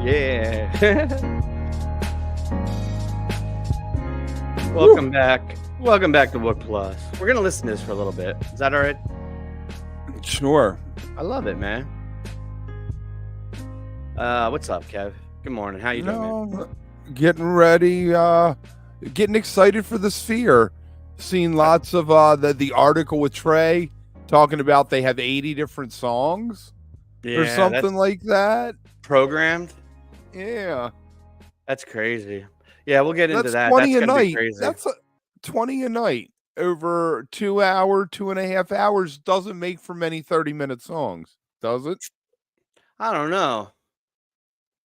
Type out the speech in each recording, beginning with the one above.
Yeah. Welcome back. Welcome back to Wook Plus. We're gonna listen to this for a little bit. Is that all right? Sure. I love it, man. What's up, Kev? Good morning. How you doing, man? Getting ready, getting excited for the Sphere. Seen lots of the article with Trey talking about they have 80 different songs or something like that. Programmed? Yeah. That's crazy. Yeah, we'll get into that. 20 That's a gonna be night. crazy. That's 20 a night over 2.5 hours doesn't make for many 30-minute songs, does it? I don't know.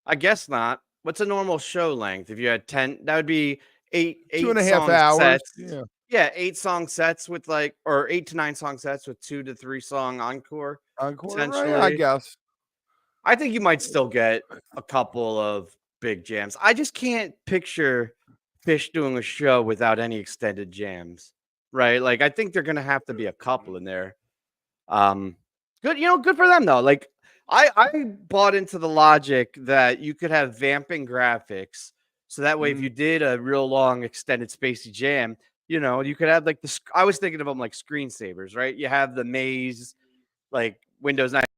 I guess not. What's a normal show length? If you had 10, that would be eight 2.5 song hours. sets. Yeah, 8 song sets with or 8 to 9 song sets with 2 to 3 song encore. Right, I guess. I think you might still get a couple of big jams. I just can't picture Fish doing a show without any extended jams, right? Like, I think they're gonna have to be a couple in there. Good, good for them though. Like, I bought into the logic that you could have vamping graphics, so that way if you did a real long extended spacey jam, you could have like I was thinking of them like screensavers, right? You have the maze, like Windows 95.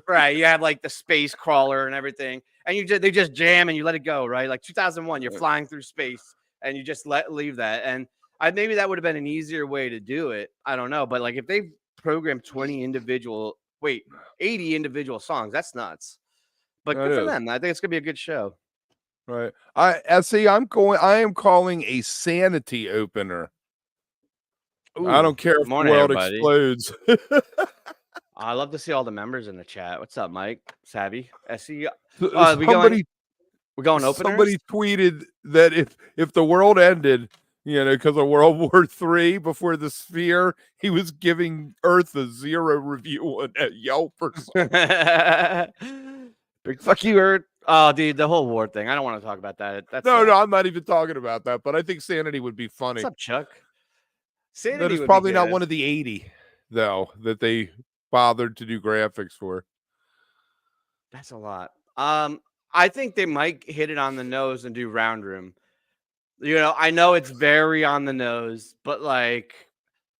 Right, you have like the space crawler and everything, and they just jam and you let it go, right? Like 2001, you're flying through space and you just leave that. And maybe that would have been an easier way to do it. I don't know, but like if they programmed 80 individual songs, that's nuts. But good for them. I think it's gonna be a good show. Right. I am calling a sanity opener. Ooh, I don't care if the world explodes. I love to see all the members in the chat. What's up, Mike? Savvy? SE? We're going openers? Somebody tweeted that if the world ended, because of World War III before the Sphere, he was giving Earth a 0 review on Yelp or something. Big fuck you, Earth. Oh, dude, the whole war thing. I don't want to talk about that. No, I'm not even talking about that, but I think sanity would be funny. What's up, Chuck? Sanity that is probably not one of the 80, though, that they bothered to do graphics for. That's a lot. I think they might hit it on the nose and do Round Room. I know it's very on the nose, but like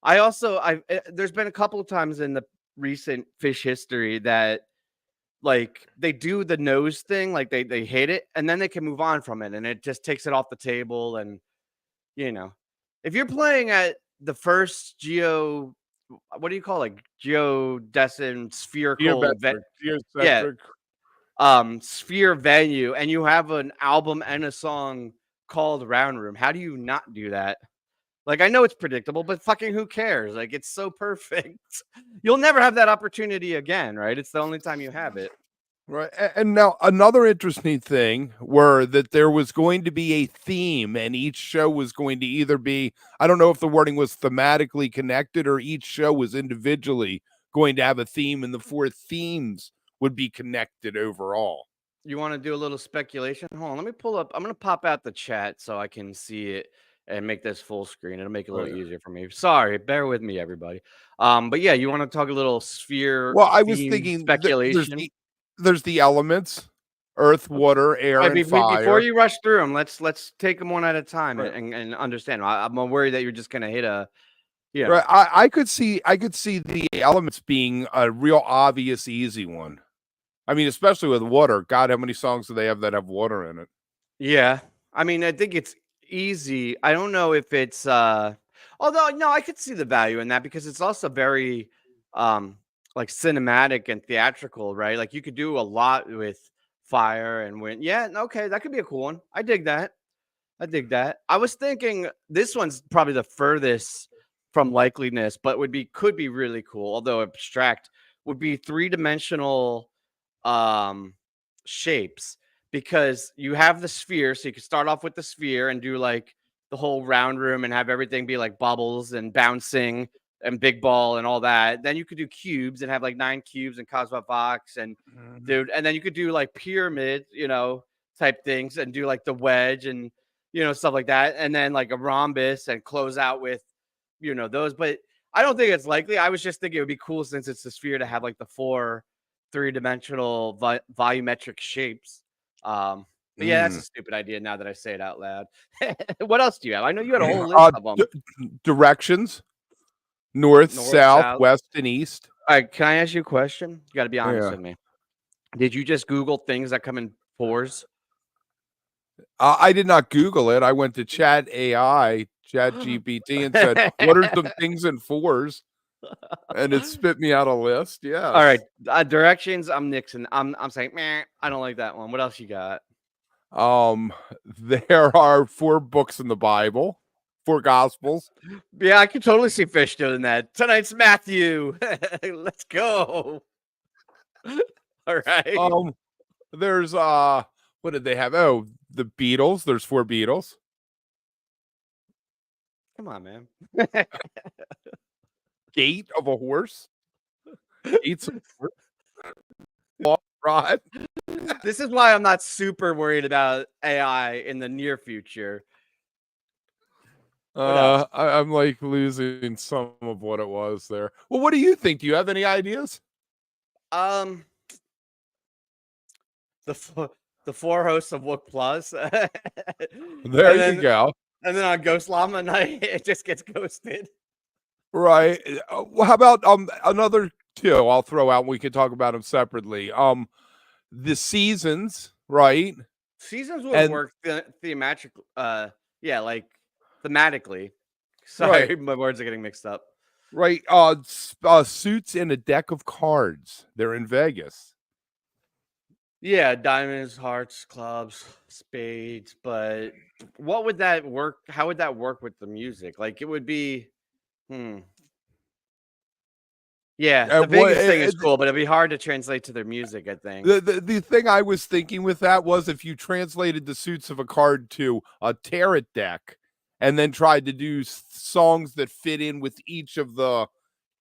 there's been a couple of times in the recent Fish history that like they do the nose thing, like they hit it and then they can move on from it and it just takes it off the table. And if you're playing at the first what do you call it? Geodesic spherical sphere venue, and you have an album and a song called Round Room. How do you not do that? Like, I know it's predictable, but fucking who cares? Like, it's so perfect. You'll never have that opportunity again, right? It's the only time you have it. Right. And now another interesting thing were that there was going to be a theme, and each show was going to either be, I don't know if the wording was thematically connected or each show was individually going to have a theme, and the 4 themes would be connected overall. You want to do a little speculation? Hold on, let me pull up. I'm going to pop out the chat so I can see it and make this full screen. It'll make it a little easier for me. Sorry, bear with me, everybody. But yeah, you want to talk a little Sphere? Well, I was thinking speculation. There's the elements: earth, water, air, and fire. Before you rush through them, let's take them one at a time and understand. I'm worried that you're just going to hit a. Yeah, right. I could see the elements being a real obvious easy one. I mean, especially with water. God, how many songs do they have that have water in it? Yeah, I mean, I think it's easy. I don't know if it's although no, I could see the value in that because it's also very like cinematic and theatrical, right? Like you could do a lot with fire and wind. Yeah, okay, that could be a cool one. I dig that. I was thinking this one's probably the furthest from likeliness, but could be really cool, although abstract, would be 3-dimensional shapes, because you have the sphere, so you can start off with the sphere and do like the whole Round Room and have everything be like bubbles and bouncing and big ball and all that. Then you could do cubes and have like 9 cubes and Cosmovox and and then you could do like pyramid, type things and do like the wedge and stuff like that, and then like a rhombus and close out with those. But I don't think it's likely. I was just thinking it would be cool, since it's the sphere, to have like the 4 three-dimensional volumetric shapes. But yeah, that's a stupid idea now that I say it out loud. What else do you have? I know you had a whole list of them. Directions: north, North, south, south. west, and east. All right, can I ask you a question? You got to be honest Yeah. with me. Did you just Google things that come in fours? I did not Google it. I went to Chat GPT, and said, "What are some things in fours?" And it spit me out a list. Yes. All right, directions. I'm Nixon. I'm saying, meh, I don't like that one. What else you got? There are 4 books in the Bible, 4 Gospels. Yeah, I can totally see Fish doing that. Tonight's Matthew. Let's go. All right. There's what did they have? Oh, the Beatles. There's 4 Beatles. Come on, man. Gate of a horse. Gates of a horse. Long rod. This is why I'm not super worried about AI in the near future. I'm like losing some of what it was there. Well, what do you think? Do you have any ideas? The four hosts of Wook Plus. There you go. And then on Ghost Llama night, it just gets ghosted. Right. How about another 2 I'll throw out and we can talk about them separately. The seasons, right? Seasons would work thematically. Like thematically. Sorry, right. my words are getting mixed up. Right. Suits in a deck of cards. They're in Vegas. Yeah, diamonds, hearts, clubs, spades. But what would that work? How would that work with the music? Like it would be, Yeah, the Vegas thing is cool, but it'd be hard to translate to their music, I think. The thing I was thinking with that was if you translated the suits of a card to a tarot deck and then tried to do songs that fit in with each of the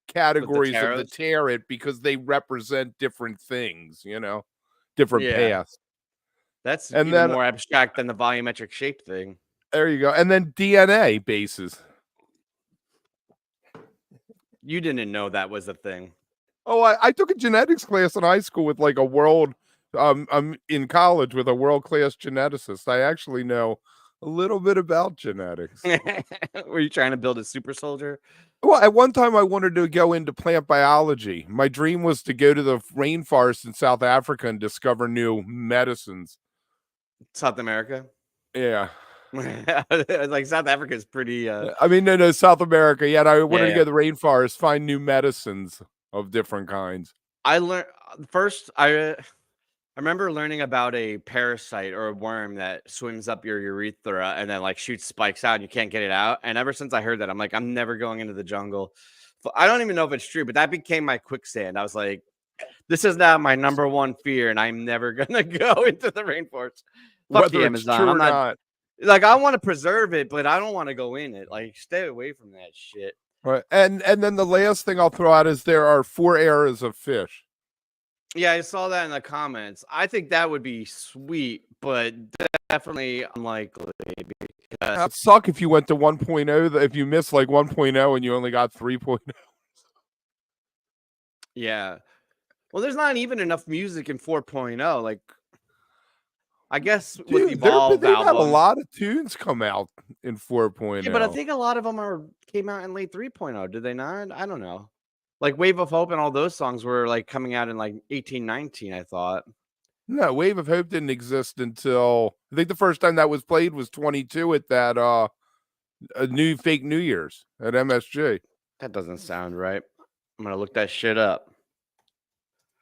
categories of the tarot because they represent different things, different paths. That's even more abstract than the volumetric shape thing. There you go. And then DNA bases. You didn't know that was a thing. Oh, I took a genetics class in high school with like I'm in college with a world-class geneticist. I actually know a little bit about genetics. Were you trying to build a super soldier? Well, at one time I wanted to go into plant biology. My dream was to go to the rainforest in South Africa and discover new medicines. South America? Yeah. Like South Africa is pretty I mean, no, South America. Yeah, I wanted to go to the rainforest, find new medicines of different kinds. I learned first. I remember learning about a parasite or a worm that swims up your urethra and then like shoots spikes out and you can't get it out. And ever since I heard that, I'm like, I'm never going into the jungle. I don't even know if it's true, but that became my quicksand. I was like, this is now my number one fear, and I'm never gonna go into the rainforest. Fuck the Amazon. I'm not. Like, I want to preserve it, but I don't want to go in it. Like, stay away from that shit. Right. And then the last thing I'll throw out is there are 4 eras of fish. Yeah, I saw that in the comments. I think that would be sweet, but definitely unlikely. Because it'd suck if you went to 1.0, if you missed like 1.0 and you only got 3.0. Yeah. Well, there's not even enough music in 4.0. Like, I guess with Evolve they've had a album, lot of tunes come out in 4.0. Yeah, but I think a lot of them came out in late 3.0. Did they not? I don't know. Like Wave of Hope and all those songs were like coming out in like 1819, I thought. No, Wave of Hope didn't exist until I think the first time that was played was 22 at that a new fake New Year's at MSG. That doesn't sound right. I'm gonna look that shit up.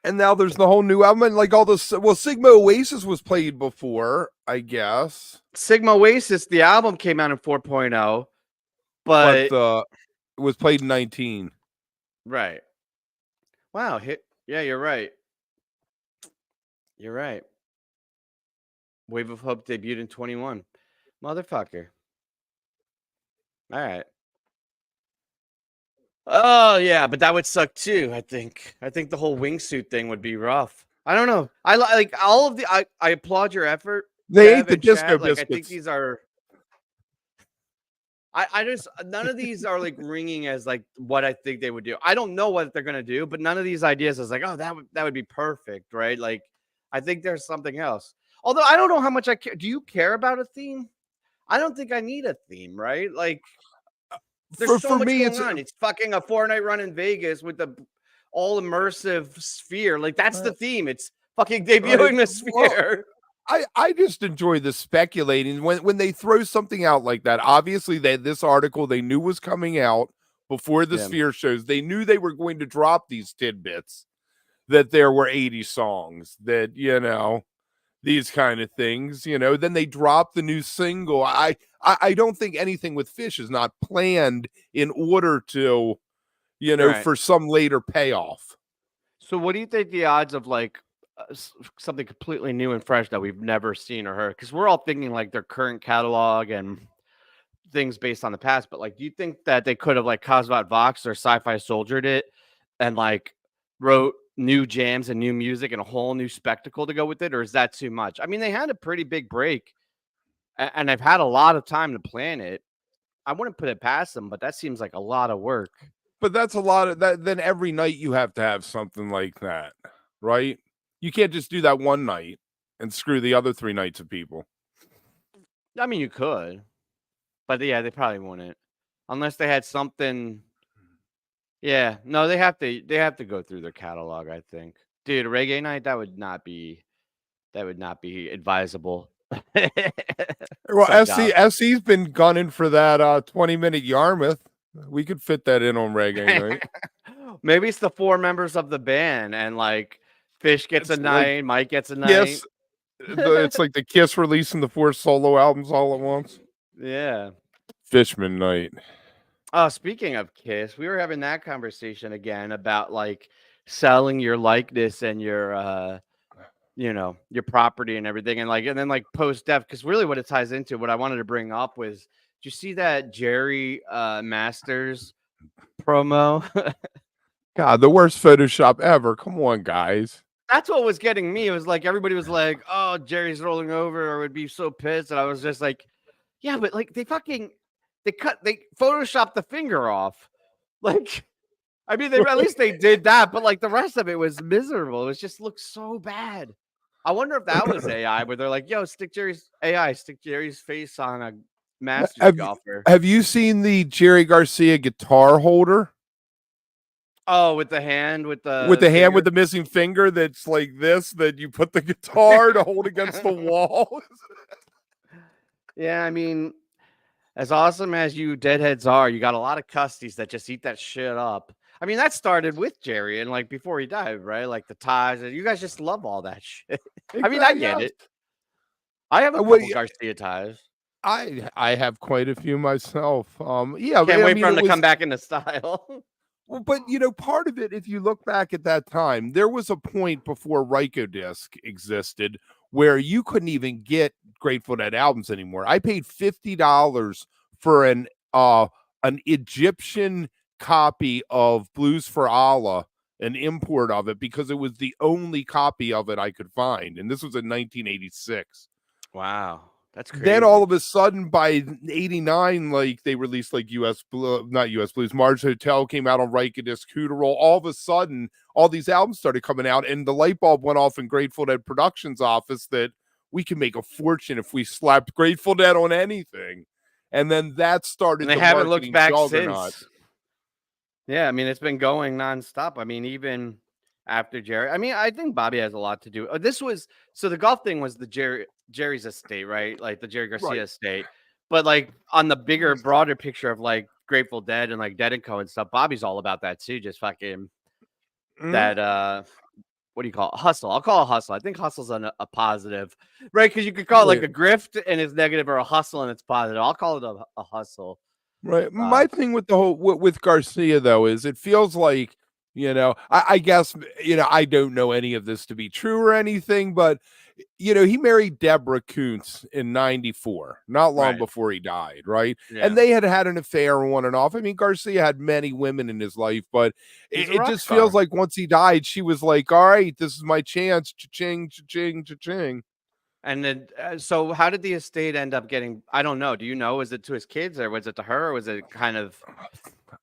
And now there's the whole new album, and like all this. Well, Sigma Oasis was played before, I guess. Sigma Oasis, the album came out in 4.0, but it was played in 19. Right. Wow. Yeah, you're right. You're right. Wave of Hope debuted in 21. Motherfucker. All right. Oh yeah, but that would suck too. I think the whole wingsuit thing would be rough. I don't know. I like all of the. I applaud your effort. They ain't the Disco Biscuits. I think these are. I just none of these are like ringing as like what I think they would do. I don't know what they're gonna do, but none of these ideas is like, oh, that would be perfect, right? Like, I think there's something else. Although I don't know how much I care. Do you care about a theme? I don't think I need a theme, right? Like, there's so For much me, going it's on. It's fucking a 4 night run in Vegas with the all immersive sphere. Like, that's the theme. It's fucking right. debuting the Well, sphere. I just enjoy the speculating when they throw something out like that. Obviously, this article they knew was coming out before the Yeah. Sphere shows. They knew they were going to drop these tidbits that there were 80 songs, that these kind of things. Then they drop the new single. I don't think anything with Fish is not planned in order to Right. for some later payoff. So, what do you think the odds of like something completely new and fresh that we've never seen or heard? Because we're all thinking like their current catalog and things based on the past. But like, do you think that they could have like Cosmot Vox or Sci-Fi Soldiered it and like wrote new jams and new music and a whole new spectacle to go with it, or is that too much? I mean, they had a pretty big break, and they've had a lot of time to plan it. I wouldn't put it past them, but that seems like a lot of work. But that's a lot of that. Then every night you have to have something like that, right? You can't just do that one night and screw the other 3 nights of people. I mean, you could, but yeah, they probably wouldn't unless they had something. Yeah, no, they have to go through their catalog, I think. Dude, a reggae night, that would not be advisable. Well, Suck up. SC's been gunning for that 20-minute Yarmouth. We could fit that in on reggae night. Maybe it's the 4 members of the band and like Fish gets It's a like night, Mike gets a night. Kiss. It's like the Kiss releasing the 4 solo albums all at once. Yeah. Fishman night. Oh, speaking of Kiss, we were having that conversation again about like selling your likeness and your property and everything, and then like post death, because really what it ties into, what I wanted to bring up was, did you see that Jerry Masters promo? God, the worst Photoshop ever. Come on, guys. That's what was getting me. It was like everybody was like, oh, Jerry's rolling over or would be so pissed, and I was just like, yeah, but like they photoshopped the finger off. Like, I mean, at least they did that, but like the rest of it was miserable. It just looked so bad. I wonder if that was AI, where they're like, "Yo, stick Jerry's face on a Masters Have golfer." have you seen the Jerry Garcia guitar holder? Oh, with the hand, with With the the hand finger. with the missing finger that's like this, that you put the guitar to hold against the wall. Yeah, I mean, as awesome as you deadheads are, you got a lot of custies that just eat that shit up. I mean, that started with Jerry and like before he died, right? Like the ties. You guys just love all that shit. I mean, I get Yes. it. I have a Well, couple Garcia ties. I have quite a few myself. Yeah, Can't I wait mean for him it to was come back into style. well, but part of it, if you look back at that time, there was a point before Rykodisc existed where you couldn't even get Grateful Dead albums anymore. I paid $50 for an Egyptian copy of Blues for Allah, an import of it, because it was the only copy of it I could find, and this was in 1986. Wow, that's Then crazy. all of a sudden by 89, like they released like not US Blues, Mars Hotel came out on Rykodisc, Hooterol. All of a sudden, all these albums started coming out, and the light bulb went off in Grateful Dead Productions office that we can make a fortune if we slapped Grateful Dead on anything. And then that started And they the haven't looked marketing back juggernaut. since. Yeah, I mean, it's been going nonstop. I mean, even after Jerry. I mean, I think Bobby has a lot to do. This was so the golf thing was the Jerry's estate, right? Like the Jerry Garcia Right. estate. But like on the bigger, broader picture of like Grateful Dead and like Dead and Co and stuff, Bobby's all about that too. Just fucking that what do you call it? Hustle. I'll call it hustle. I think hustle's a positive, right? Because you could call it like a grift and it's negative, or a hustle and it's positive. I'll call it a hustle. Right. My thing with the whole with Garcia though is it feels like, I guess, I don't know any of this to be true or anything, but he married Deborah Kuntz in 94, not long Right. before he died, right? Yeah. And they had an affair on and off. I mean, Garcia had many women in his life, but He's a it rock just star. feels like once he died, she was like, all right, this is my chance. Cha-ching, cha-ching, cha-ching. And then, so how did the estate end up getting? I don't know. Do you know? Was it to his kids, or was it to her, or was it kind of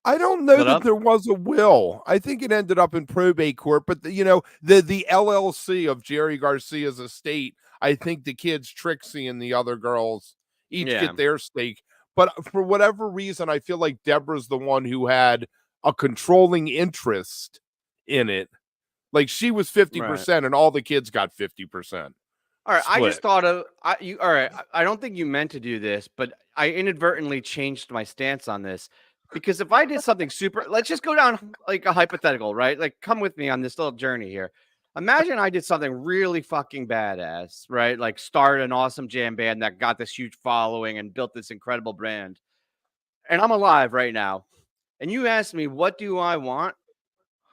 I don't know split that up? there was a will. I think it ended up in probate court, but the LLC of Jerry Garcia's estate, I think the kids Trixie and the other girls each Yeah, get their stake. But for whatever reason, I feel like Deborah's the one who had a controlling interest in it. Like she was right. 50% and all the kids got 50% All right. I just split. thought of you. All right. I don't think you meant to do this, but I inadvertently changed my stance on this because if I did something super, let's just go down like a hypothetical, right? Like, come with me on this little journey here. Imagine I did something really fucking badass, right? Like, started an awesome jam band that got this huge following and built this incredible brand, and I'm alive right now. And you ask me, what do I want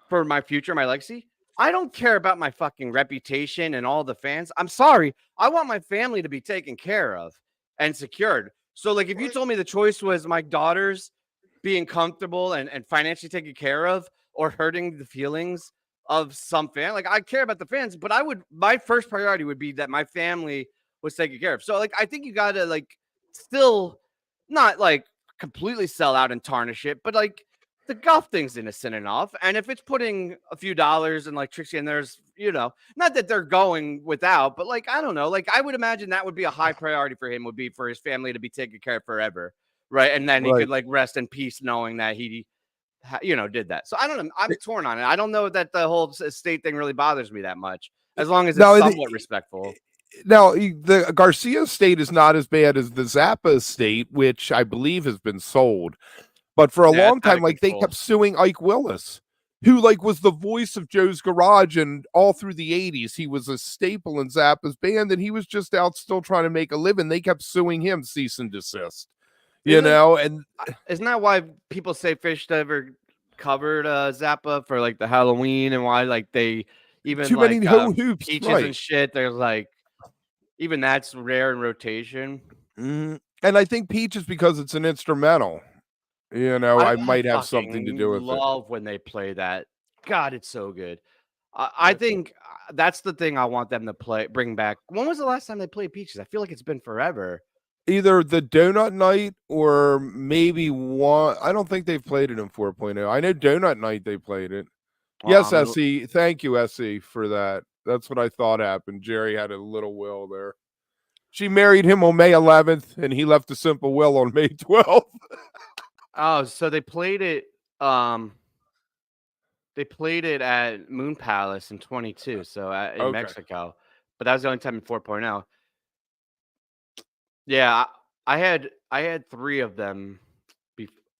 for my future, my legacy? I don't care about my fucking reputation and all the fans. I'm sorry. I want my family to be taken care of and secured. So, like, if you told me the choice was my daughters being comfortable and financially taken care of or hurting the feelings of some fan, like, I care about the fans, but my first priority would be that my family was taken care of. So, like, I think you got to, like, still not like completely sell out and tarnish it, but like, the golf thing's innocent enough. And if it's putting a few dollars in like Trixie and there's, not that they're going without, but like, I don't know, like I would imagine that would be a high priority for him, would be for his family to be taken care of forever. Right. And then he Right. could like rest in peace knowing that he, did that. So I don't know. I'm torn on it. I don't know that the whole estate thing really bothers me that much as long as it's Now, somewhat respectful. the Garcia estate is not as bad as the Zappa estate, which I believe has been sold. But for a Yeah, it's long out time, of like they control. kept suing Ike Willis, who like was the voice of Joe's Garage, and all through the 80s, he was a staple in Zappa's band, and he was just out still trying to make a living. They kept suing him, cease and desist. Isn't And isn't that why people say Fish never covered Zappa for like the Halloween, and why like they even too many like hoops, Peaches right? and shit? There's like even that's rare in rotation. And I think Peach is because it's an instrumental. I, I I might have something to fucking do with it. love when they play that. God, it's so good. I That's think that's the thing I want them to bring back. When was the last time they played Peaches? I feel like it's been forever. either the Donut Night or maybe one. I don't think they've played it in 4.0. I know Donut Night they played it. Well, Yes, SE. Thank you, SE, for that. That's what I thought happened. Jerry had a little will there. She married him on May 11th, and he left a simple will on May 12th. oh, so they played it. They played it at Moon Palace in 22, so in Okay. Mexico. But that was the only time in 4.0. Yeah, I had 3 of them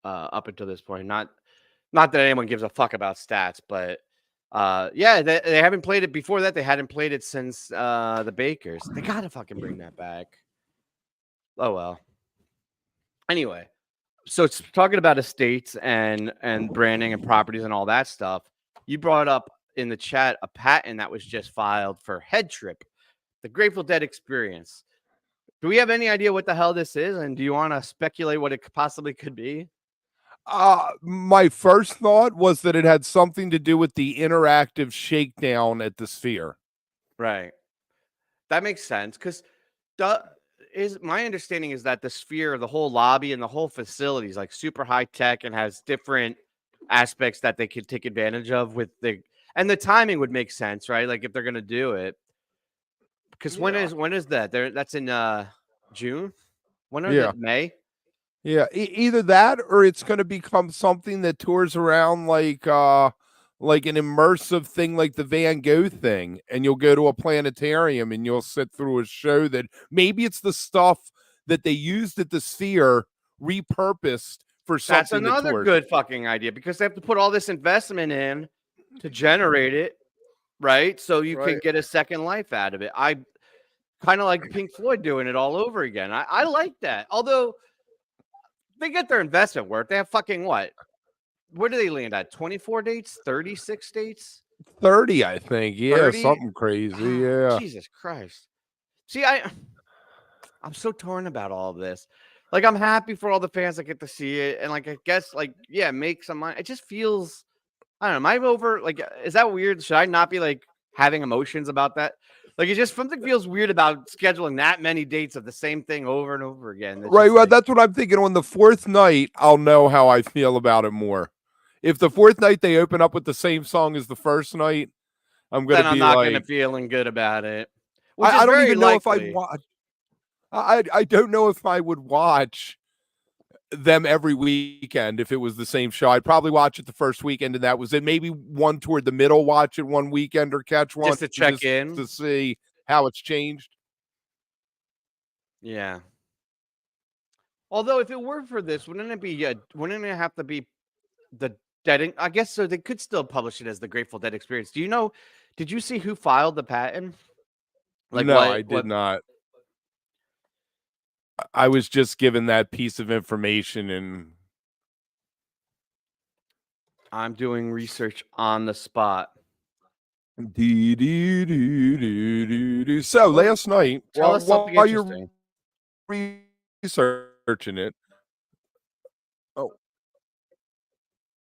up until this point. Not that anyone gives a fuck about stats, but yeah, they haven't played it before that. They hadn't played it since the Bakers. They gotta fucking bring that back. Oh well. Anyway, so it's talking about estates and branding and properties and all that stuff. You brought up in the chat a patent that was just filed for Head Trip, the Grateful Dead experience. Do we have any idea what the hell this is? And do you want to speculate what it possibly could be? My first thought was that it had something to do with the interactive shakedown at the Sphere. Right. That makes sense because the is my understanding is that the Sphere, the whole lobby and the whole facility is like super high tech and has different aspects that they could take advantage of and the timing would make sense, right? Like if they're gonna do it. Because Yeah. when is that? That's in June? When are Yeah. the May? Yeah, either that or it's going to become something that tours around like an immersive thing like the Van Gogh thing, and you'll go to a planetarium and you'll sit through a show that maybe it's the stuff that they used at the Sphere repurposed for That's something that another tours. good fucking idea because they have to put all this investment in to generate it, right? So you can Right. get a second life out of it. I kind of like Pink Floyd doing it all over again. I like that. Although they get their investment worth. They have fucking what? Where do they land at? 24 dates? 36 dates? 30, I think. Yeah, 30? something crazy. Ah, Yeah. Jesus Christ. See, I'm so torn about all of this. Like, I'm happy for all the fans that get to see it. And, like, I guess, like, yeah, make some money. It just feels, I don't know. Am I over? Like, is that weird? Should I not be, like, having emotions about that? Like, it just something feels weird about scheduling that many dates of the same thing over and over again. It's Right. just Well, like, that's what I'm thinking. On the fourth night, I'll know how I feel about it more. If the fourth night they open up with the same song as the first night, I'm gonna then I'm be not gonna like, feeling good about it, which is I don't very even know if I'd likely. watch. I don't know if I would watch them every weekend if it was the same show. I'd probably watch it the first weekend, and that was it. Maybe one toward the middle, watch it one weekend or catch one Just to check just in. to see how it's changed. Yeah. Although, if it were for this, wouldn't it have to be the Dead? I guess so. They could still publish it as the Grateful Dead experience. Do you know? Did you see who filed the patent? Like No, I did what not. I was just given that piece of information and I'm doing research on the spot. so Well, last night, tell us something while you're interesting. researching it, oh,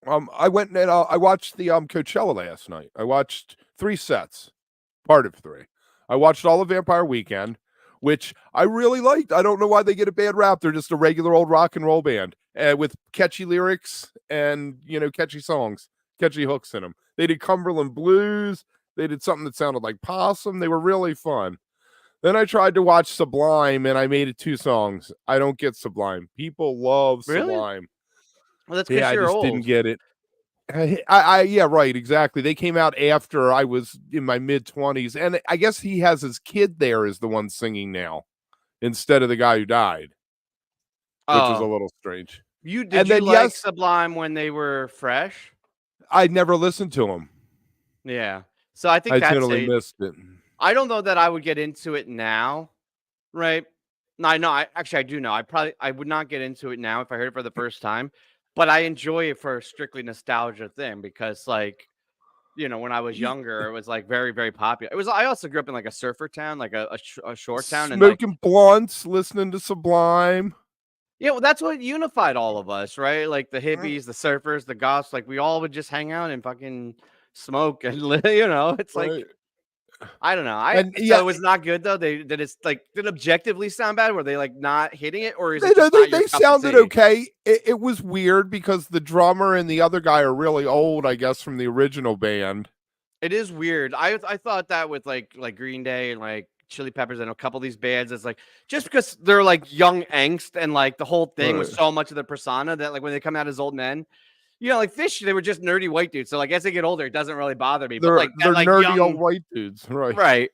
I went and I watched the Coachella last night. I watched 3 sets, part of 3. I watched all of Vampire Weekend, which I really liked. I don't know why they get a bad rap. They're just a regular old rock and roll band with catchy lyrics and catchy songs, catchy hooks in them. They did Cumberland Blues. They did something that sounded like Possum. They were really fun. Then I tried to watch Sublime and I made it 2 songs. I don't get Sublime. People love Really? Sublime. Well, that's Yeah, because I you're just didn't old. get it. Yeah, right, exactly. They came out after I was in my mid-20s, and I guess he has his kid there as the one singing now instead of the guy who died, which is a Oh, little strange. did And you then, like yes, Sublime when they were fresh? I never listened to him. Yeah. So I think I that's totally a. missed it. I don't know that I would get into it now, right? No, I know. I do know. I would not get into it now if I heard it for the first time, but I enjoy it for a strictly nostalgia thing because, like, when I was Ye younger, it was like very, very popular. It was. I also grew up in like a surfer town, like a shore town, and like, Smoking blunts, listening to Sublime. yeah, well, that's what unified all of us, right? Like the Mm, hippies, the surfers, the goths. Like we all would just hang out and fucking smoke and it's like right. I don't know. And, So yeah, it was not good though. It's like did it objectively sound bad? Were they like not hitting it, or is they it just they not your they cup of sounded tea? okay. It was weird because the drummer and the other guy are really old, I guess, from the original band. It is weird. I thought that with like Green Day and like Chili Peppers and a couple of these bands, it's like just because they're like young angst and like the whole thing was Right. so much of their persona that like when they come out as old men, like Fish, they were just nerdy white dudes. So like as they get older, it doesn't really bother me. But They're like that they're like nerdy old young, white dudes, right? right,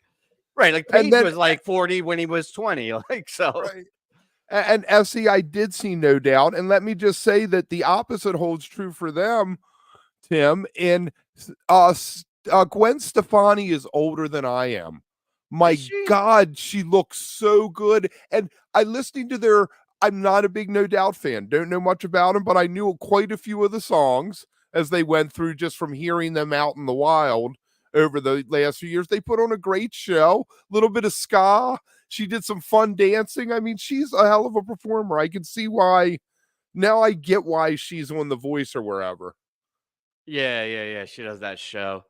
right. Like And Page then was like 40 when he was 20. Like so. right, and Essie, I did see No Doubt, and let me just say that the opposite holds true for them, Tim. And Gwen Stefani is older than I am. Is My she? God, she looks so good. And I listening to their. I'm not a big No Doubt fan. Don't know much about them, but I knew quite a few of the songs as they went through just from hearing them out in the wild over the last few years. They put on a great show, a little bit of ska. She did some fun dancing. I mean, she's a hell of a performer. I can see why. Now I get why she's on The Voice or wherever. Yeah, yeah, yeah. She does that show.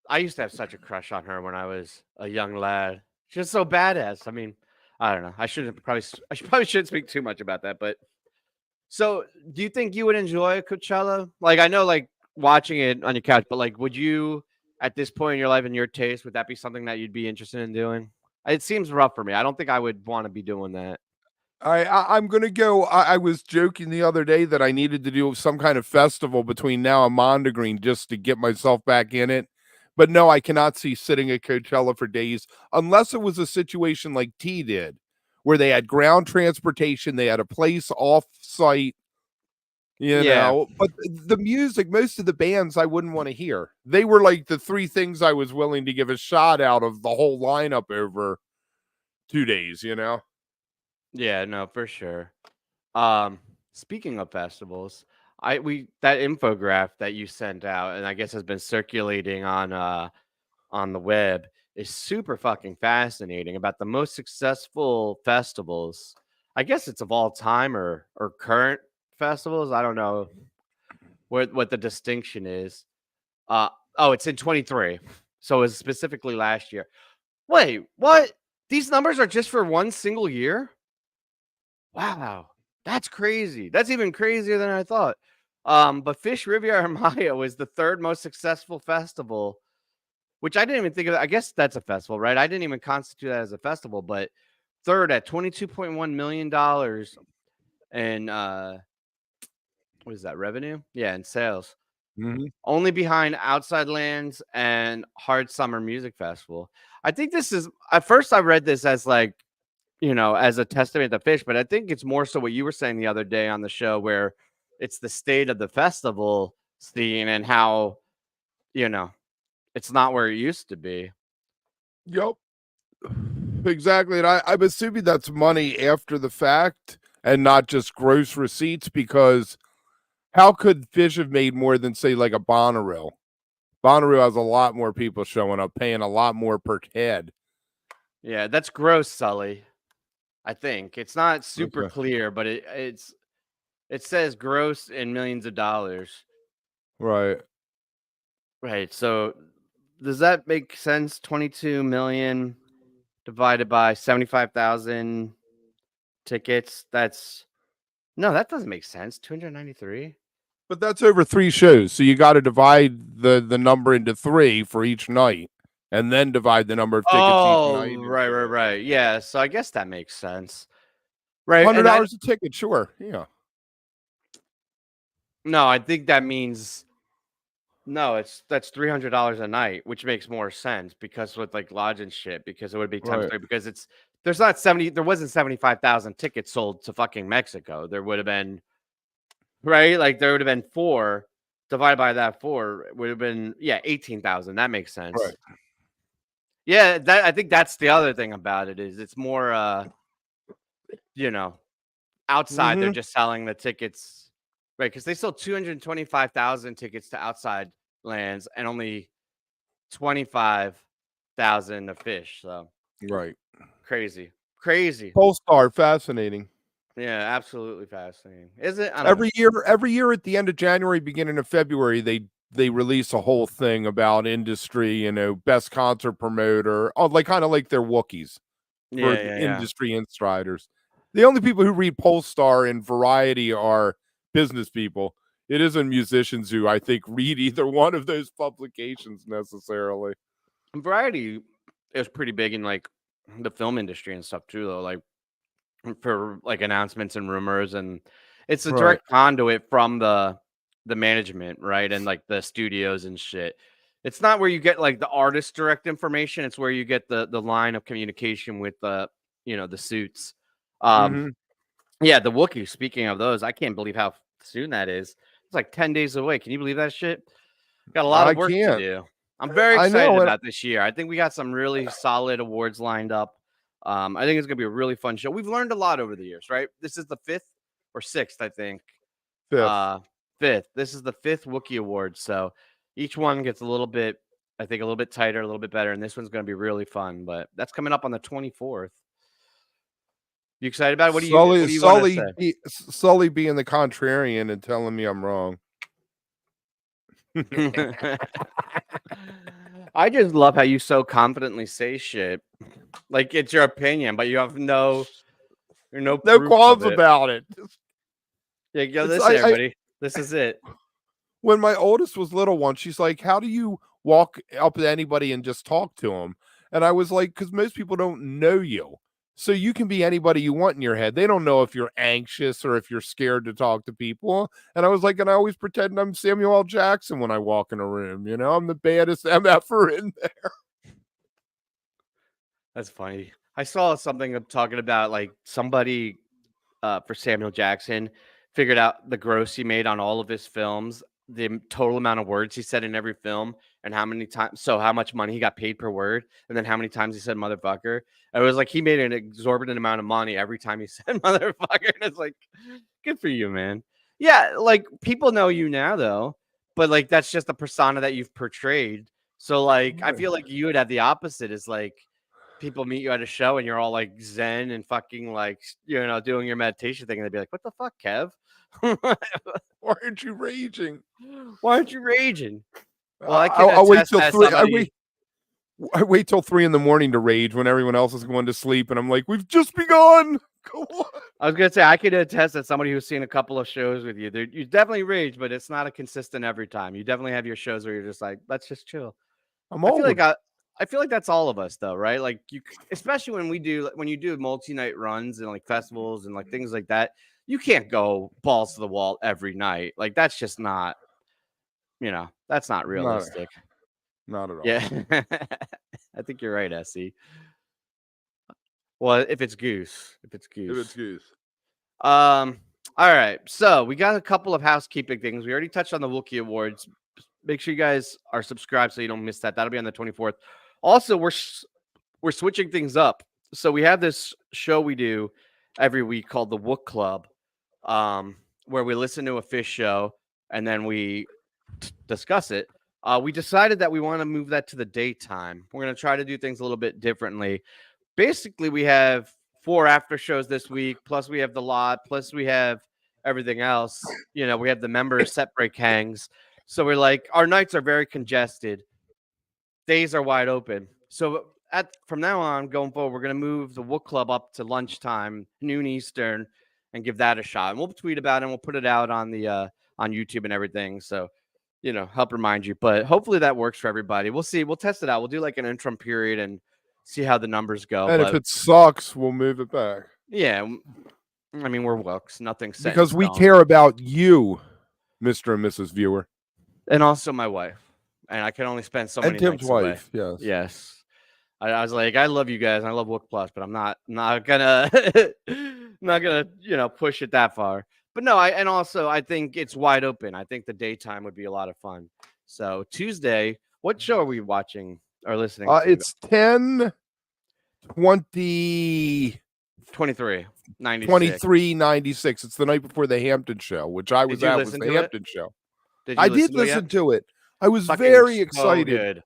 I used to have such a crush on her when I was a young lad. She was so badass. I mean, I don't know. I shouldn't speak too much about that. But so, do you think you would enjoy Coachella? Like, I know, like watching it on your couch, but like, would you, at this point in your life and your taste, would that be something that you'd be interested in doing? It seems rough for me. I don't think I would want to be doing that. I'm gonna go. I was joking the other day that I needed to do some kind of festival between now and Mondegreen just to get myself back in it. But no, I cannot see sitting at Coachella for days unless it was a situation like T did, where they had ground transportation, they had a place off site, Yeah, But the music, most of the bands I wouldn't want to hear. They were like the 3 things I was willing to give a shot out of the whole lineup over 2 days. yeah, no, for sure. Um, Speaking of festivals, we that infograph that you sent out, and I guess has been circulating on the web, is super fucking fascinating about the most successful festivals. I guess it's of all time or current festivals. I don't know what the distinction is. Uh oh, it's in 23. So it's specifically last year. Wait, what? These numbers are just for one single year? Wow, that's crazy. That's even crazier than I thought. But Fish Riviera Maya was the third most successful festival, which I didn't even think of. I guess that's a festival, right? I didn't even constitute that as a festival, but third at $22.1 million in what is that revenue? Yeah, in sales. Mhm. Only behind Outside Lands and Hard Summer Music Festival. I think this is at first I read this as like, as a testament to Fish, but I think it's more so what you were saying the other day on the show where it's the state of the festival scene and how, you know, it's not where it used to be. Yep. Exactly. And I'm assuming that's money after the fact and not just gross receipts, because how could Fish have made more than, say, like a Bonnaroo? Bonnaroo has a lot more people showing up, paying a lot more per head. Yeah, that's gross, Sully. I think it's not super Okay. clear, but it says gross in millions of dollars. Right. Right. So does that make sense? 22 million divided by 75,000 tickets. No, that doesn't make sense. 293. But that's over 3 shows, so you gotta divide the number into 3 for each night, and then divide the number of tickets each night Oh, right, into right, it. right. Yeah. So I guess that makes sense. Right. And $100 a ticket, sure, yeah. no, I think that means no, that's $300 a night, which makes more sense because with like lodge and shit, because it would be times Right, three because there wasn't 75,000 tickets sold to fucking Mexico. There would have been, right? Like there would have been four divided by that four would have been, yeah, 18,000. That makes sense. right. Yeah, I think that's the other thing about it is it's more you know, outside they're Mhm. just selling the tickets, right? Because they sold 225,000 tickets to outside lands and only 25,000 of Fish. So Right. crazy, crazy. Polestar, fascinating. Yeah, absolutely fascinating. Is it? I don't know. Every year at the end of January, beginning of February, they release a whole thing about industry, best concert promoter, like kind of like their Wookiees for Yeah, the yeah, yeah. industry insiders. The only people who read Polestar and Variety are business people. It isn't musicians who I think read either one of those publications necessarily. And Variety is pretty big in like the film industry and stuff too, though. Like for like announcements and rumors, and it's a Right. direct conduit from the management, right? And like the studios and shit. It's not where you get like the artist direct information, it's where you get the line of communication with the suits. Um Mhm. yeah, the Wookiee, speaking of those, I can't believe how soon that is. It's like 10 days away. Can you believe that shit? Got a lot I of work to can't. do. I'm very I excited know, and about this year. I think we got some really solid awards lined up. I think it's gonna be a really fun show. We've learned a lot over the years, right? This is the fifth or sixth, I think. fifth. Uh, fifth. This is the fifth Wookiee Award. So each one gets a little bit, I think, a little bit tighter, a little bit better, and this one's gonna be really fun. But that's coming up on the 24th. You excited about it? What Sully, do you want to Sully, say? Sully being the contrarian and telling me I'm wrong. I just love how you so confidently say shit. Like it's your opinion, but you have no No proof of qualms it. about it. Yeah, yo, It's listen, everybody. This is it. when my oldest was little once, she's like, "How do you walk up to anybody and just talk to them?" And I was like, "Because most people don't know you. So you can be anybody you want in your head. They don't know if you're anxious or if you're scared to talk to people." And I was like, and I always pretend I'm Samuel L. Jackson when I walk in a room. I'm the baddest MFer in there. That's funny. I saw something talking about like somebody for Samuel Jackson figured out the gross he made on all of his films, the total amount of words he said in every film, and how much money he got paid per word, and then how many times he said motherfucker. It was like he made an exorbitant amount of money every time he said motherfucker. And it's like, good for you, man. Yeah, like people know you now though, but like that's just the persona that you've portrayed. So like I feel like you would have the opposite is like people meet you at a show and you're all like zen and fucking like doing your meditation thing and they'd be like, what the fuck, Kev? Why aren't you raging? Why aren't you raging? Well, I can I'll wait attest till as three. I somebody. wait. I wait till 3 in the morning to rage when everyone else is going to sleep, and I'm like, we've just begun. Go on. I was gonna say I could attest that somebody who's seen a couple of shows with you, you definitely rage, but it's not a consistent every time. You definitely have your shows where you're just like, let's just chill. I'm I feel like old. I feel like that's all of us though, right? Like especially when you do multi-night runs and like festivals and like things like that, you can't go balls to the wall every night. Like that's just not, that's not Not, realistic. not at all. Yeah. I think you're right, Essie. Well, if it's Goose. If it's Goose. All right. So we got a couple of housekeeping things. We already touched on the Wookiee Awards. Make sure you guys are subscribed so you don't miss that. That'll be on the 24th. Also, we're switching things up. So we have this show we do every week called the Wook Club, where we listen to a fish show and then we discuss it. We decided that we want to move that to the daytime. We're going to try to do things a little bit differently. Basically, we have 4 after shows this week, plus we have the lot, plus we have everything else. We have the members set break hangs. So we're like, our nights are very congested. Days are wide open. So from now on, going forward, we're going to move the Wook Club up to lunchtime, noon Eastern, and give that a shot. And we'll tweet about it and we'll put it out on the on YouTube and everything. So, help remind you. But hopefully that works for everybody. We'll see. We'll test it out. We'll do like an interim period and see how the numbers go. And but if it sucks, we'll move it back. Yeah, I mean, we're Wooks. Nothing set because we care about you, Mr. and Mrs. Viewer. And also my wife. And I can only spend so many Tim's nights wife, away. yes. Yes. I was like, I love you guys. And I love Wook Plus, but I'm not gonna push it that far. But no, I think it's wide open. I think the daytime would be a lot of fun. So Tuesday, what show are we watching or listening to? It's 10 20 23 96. 2396. It's the night before the Hampton show, which I was at. Was the Hampton show. I did listen to it. I was very excited.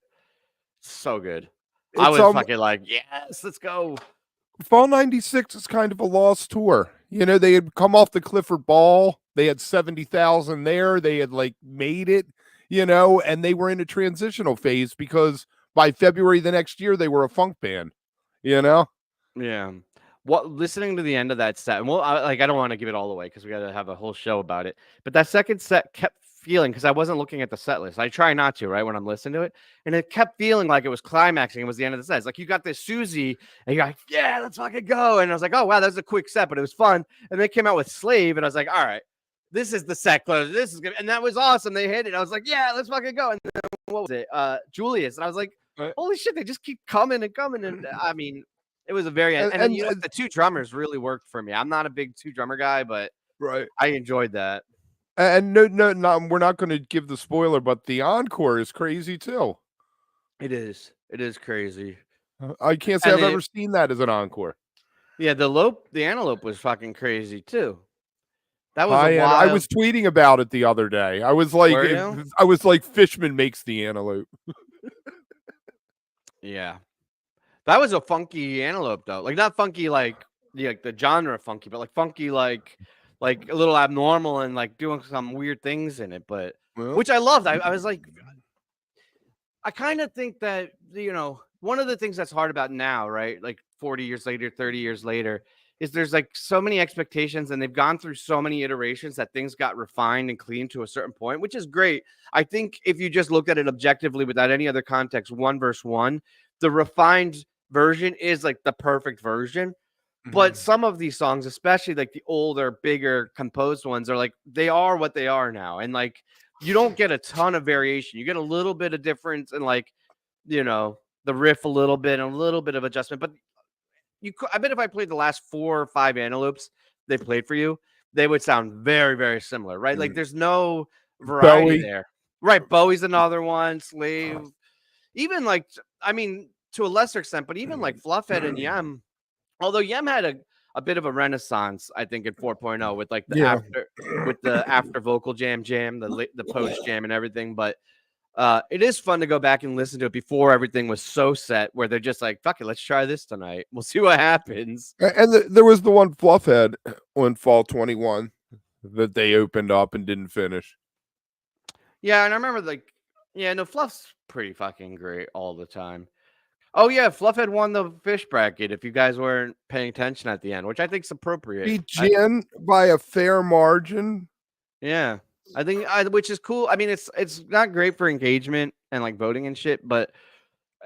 So good. I was fucking like, yes, let's go. Fall 96 is kind of a lost tour. They had come off the Clifford Ball. They had 70,000 there. They had made it, and they were in a transitional phase because by February the next year, they were a funk band, Yeah. Listening to the end of that set, and I don't want to give it all away because we got to have a whole show about it. But that second set kept feeling, because I wasn't looking at the set list. I try not to, right, when I'm listening to it. And it kept feeling like it was climaxing. It was the end of the set. It's like you got this Susie, and you're like, yeah, let's fucking go. And I was like, oh, wow, that was a quick set, but it was fun. And they came out with Slave, and I was like, all right, this is the set close. This is good. And that was awesome. They hit it. I was like, yeah, let's fucking go. And then, what was it? Julius. And I was like, holy shit, they just keep coming and coming. And I mean, it was a very and the 2 drummers really worked for me. I'm not a big 2 drummer guy, but I enjoyed that. And no, we're not going to give the spoiler, but the encore is crazy too. It is crazy. I can't say I've ever seen that as an encore. Yeah, the antelope was fucking crazy too. That was I was tweeting about it the other day. I was like, Fishman makes the antelope. Yeah. That was a funky antelope though. Like not funky like the genre funky, but like funky like a little abnormal and like doing some weird things in it, but which I loved. I was like, I kind of think that, one of the things that's hard about now, right? Like 40 years later, 30 years later, is there's like so many expectations and they've gone through so many iterations that things got refined and clean to a certain point, which is great. I think if you just looked at it objectively without any other context, 1 versus 1, the refined version is like the perfect version. But some of these songs, especially like the older, bigger composed ones, are like, they are what they are now. And like, you don't get a ton of variation. You get a little bit of difference in like, the riff a little bit of adjustment. But I bet if I played the last 4 or 5 antelopes they played for you, they would sound very, very similar, right? Like there's no variety there. Right. Bowie's another one, Slave. Even like, I mean, to a lesser extent, but even like Fluffhead and Yem. Although Yem had a bit of a renaissance, I think, in 4.0 with like the after vocal jam, the post jam and everything. But it is fun to go back and listen to it before everything was so set, where they're just like, fuck it, let's try this tonight. We'll see what happens. And there was the one Fluffhead on Fall 21 that they opened up and didn't finish. Yeah, and I remember Fluff's pretty fucking great all the time. Oh yeah, Fluffhead won the fish bracket. If you guys weren't paying attention at the end, which I think is appropriate. Beat Jin by a fair margin. Yeah, I think which is cool. I mean, it's not great for engagement and like voting and shit, but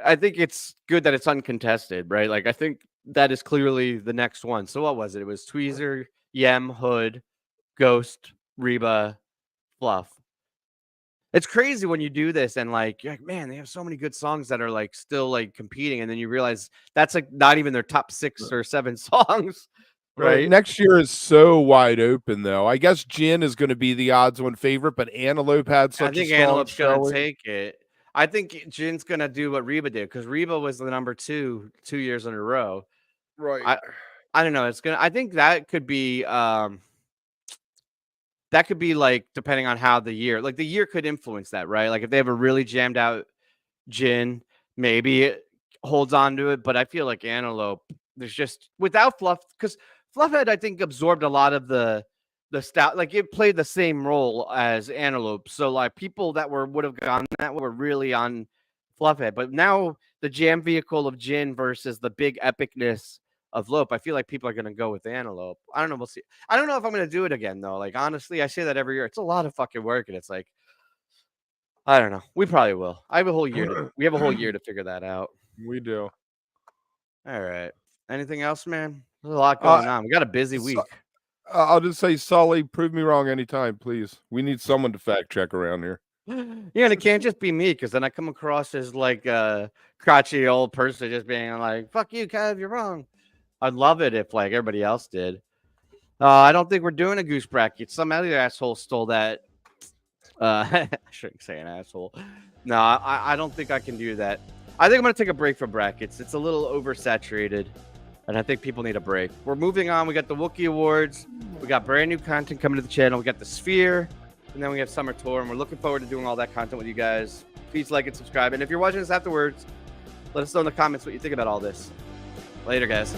I think it's good that it's uncontested, right? Like I think that is clearly the next one. So what was it? It was Tweezer, Yem, Hood, Ghost, Reba, Fluff. It's crazy when you do this and like you're like, man, they have so many good songs that are like still like competing, and then you realize that's like not even their top 6 or 7 songs, right? Next year is so wide open, though. I guess Jin is going to be the odds-on favorite, but Antelope had I such a think strong Antelope's gonna showing. take it. I think Jin's gonna do what Reba did because Reba was the number 2 years in a row. Right. I don't know. It's gonna. I think that could be like depending on how the year, like the year could influence that, right? Like if they have a really jammed out Jin, maybe it holds on to it. But I feel like Antelope, there's just without Fluff, because Fluffhead I think absorbed a lot of the stout, like it played the same role as Antelope. So like people that would have gone that were really on Fluffhead. But now the jam vehicle of Jin versus the big epicness of Lope, I feel like people are gonna go with Antelope. I don't know. We'll see. I don't know if I'm gonna do it again though. Like honestly, I say that every year. It's a lot of fucking work, and it's like I don't know. We probably will. I have a whole year to. We have a whole year to figure that out. We do. All right. Anything else, man? There's a lot going on. We got a busy week. I'll just say, Sully, prove me wrong anytime, please. We need someone to fact check around here. Yeah, and it can't just be me because then I come across as like a crotchety old person just being like, "Fuck you, Kev, you're wrong." I'd love it if like everybody else did. I don't think we're doing a goose bracket. Some other asshole stole that. I shouldn't say an asshole. No, I don't think I can do that. I think I'm going to take a break from brackets. It's a little oversaturated, and I think people need a break. We're moving on. We got the Wookiee Awards. We got brand new content coming to the channel. We got the Sphere, and then we have Summer Tour, and we're looking forward to doing all that content with you guys. Please like and subscribe. And if you're watching this afterwards, let us know in the comments what you think about all this. Later, guys.